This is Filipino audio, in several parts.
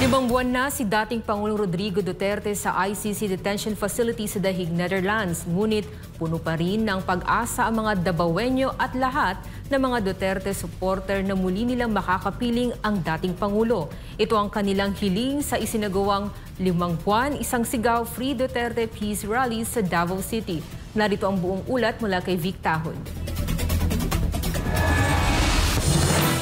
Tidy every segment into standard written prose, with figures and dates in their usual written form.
5 buwan na si dating Pangulong Rodrigo Duterte sa ICC Detention Facility sa The Hague, Netherlands. Ngunit puno pa rin ng pag-asa ang mga Dabawenyo at lahat ng mga Duterte supporter na muli nilang makakapiling ang dating Pangulo. Ito ang kanilang hiling sa isinagawang 5 buwan isang sigaw Free Duterte Peace Rally sa Davao City. Narito ang buong ulat mula kay Vic Tahod.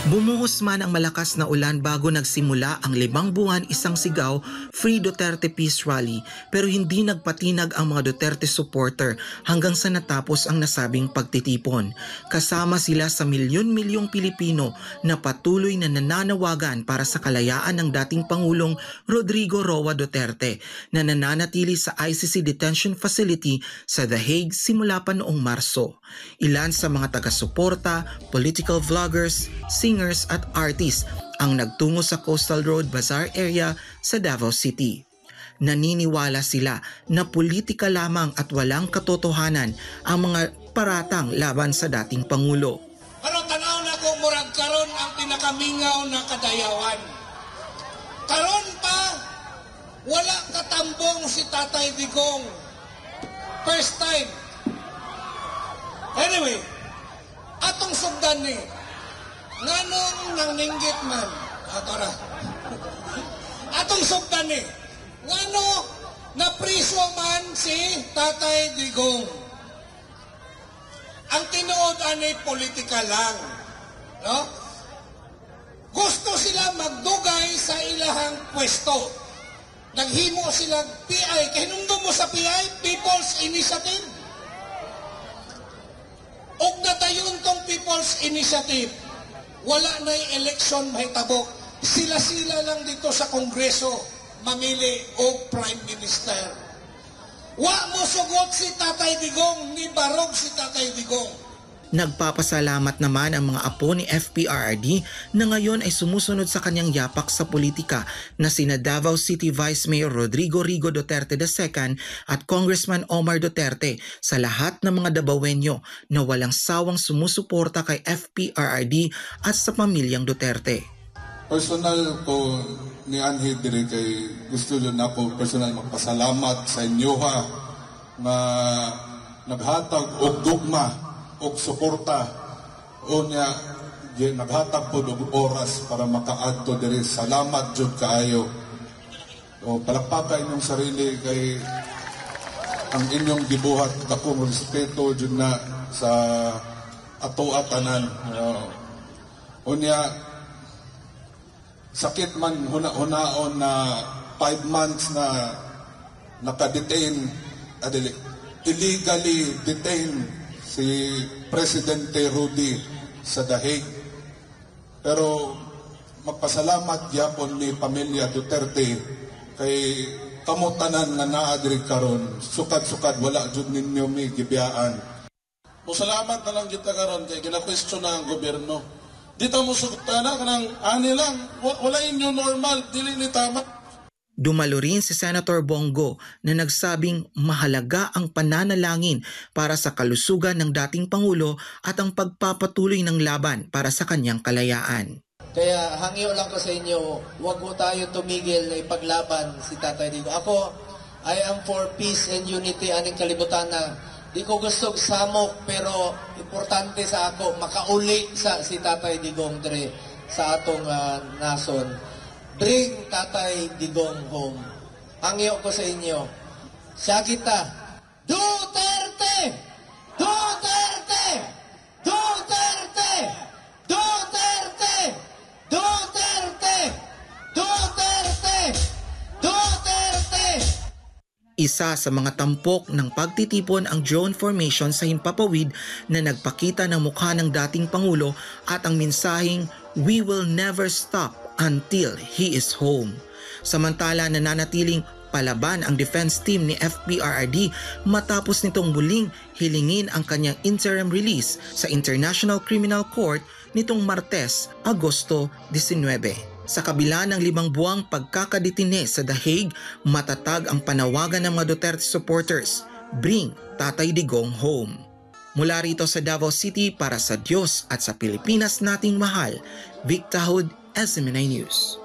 Bumuhos man ang malakas na ulan bago nagsimula ang 5 buwan isang sigaw Free Duterte Peace Rally, pero hindi nagpatinag ang mga Duterte supporter hanggang sa natapos ang nasabing pagtitipon. Kasama sila sa milyon-milyong Pilipino na patuloy na nananawagan para sa kalayaan ng dating Pangulong Rodrigo Roa Duterte na nananatili sa ICC Detention Facility sa The Hague simula pa noong Marso. Ilan sa mga taga-suporta, political vloggers, singers at artists ang nagtungo sa Coastal Road Bazaar area sa Davao City. Naniniwala sila na politika lamang at walang katotohanan ang mga paratang laban sa dating Pangulo. Pero tanaw na ko murag karon ang pinakamingaw na kadayawan. Karon pa wala katambong si Tatay Digong. First time. Anyway, atong sugdan ni nganong nang ninggit man atara. Atong sugdan ni ngano na priso man si Tatay Digong. Ang tinuod ani politika lang, no? Gusto sila magdugay sa ilahang pwesto. Naghimo sila PI, kay hinungdon mo sa PI, People's Initiative. Og nadayon tong People's Initiative, wala na'y election mahitabo. Sila-sila lang dito sa Kongreso mamili og Prime Minister. Wa mo sugot si Tatay Digong, ni barog si Tatay Digong. Nagpapasalamat naman ang mga apo ni FPRRD na ngayon ay sumusunod sa kanyang yapak sa politika na sina Davao City Vice Mayor Rodrigo Rigo Duterte II at Congressman Omar Duterte sa lahat ng mga Dabawenyo na walang sawang sumusuporta kay FPRRD at sa pamilyang Duterte. Personal ko ni Anhe dire kay gusto yun ako personal magpasalamat sa inyo ha na naghatag og dugma og suporta o niya naghatag po og oras para makaadto diri. Salamat jud kaayo. O palakpakan inyong sarili kay ang inyong gibuhat akong respeto jud na sa ato atanan. O niya sakit man huna-hunaon na 5 months na naka-detain, illegally detained si Presidente Rudy sa The Hague. Pero magpasalamat gyapon ni pamilya Duterte kay kamutanan nga naa diri karon. Sukad-sukad wala jud ninyo mi gibiyaan. Musalamat na lang kita karon kay gina-question na ang gobyerno. Dito mo sugtana kanang ani lang wala inyo normal dili ni tama. Dumalo rin si Senator Bongo na nagsabing mahalaga ang pananalangin para sa kalusugan ng dating Pangulo at ang pagpapatuloy ng laban para sa kanyang kalayaan. Kaya hangyo lang ko sa inyo, huwag mo tayo tumigil na ipaglaban si Tatay Digong. Ako, I am for peace and unity aning kalibutan na. Di ko gusto samok pero importante sa ako makauli sa si Tatay Digong dire sa atong nason. Bring Tatay Digong home. Hangyo ko sa inyo. Siya kita. Duterte! Duterte! Duterte! Duterte! Duterte! Duterte! Duterte! Isa sa mga tampok ng pagtitipon ang drone formation sa Himpapawid na nagpakita ng mukha ng dating Pangulo at ang mensaheng "We will never stop until he is home." Samantala nananatiling palaban ang defense team ni FPRRD matapos nitong muling hilingin ang kanyang interim release sa International Criminal Court nitong Martes, Agosto 19. Sa kabila ng 5 buwang pagkakadetine sa The Hague, matatag ang panawagan ng mga Duterte supporters, "Bring Tatay Digong home." Mula rito sa Davao City para sa Diyos at sa Pilipinas nating mahal, Vic Tahod, SMNI News.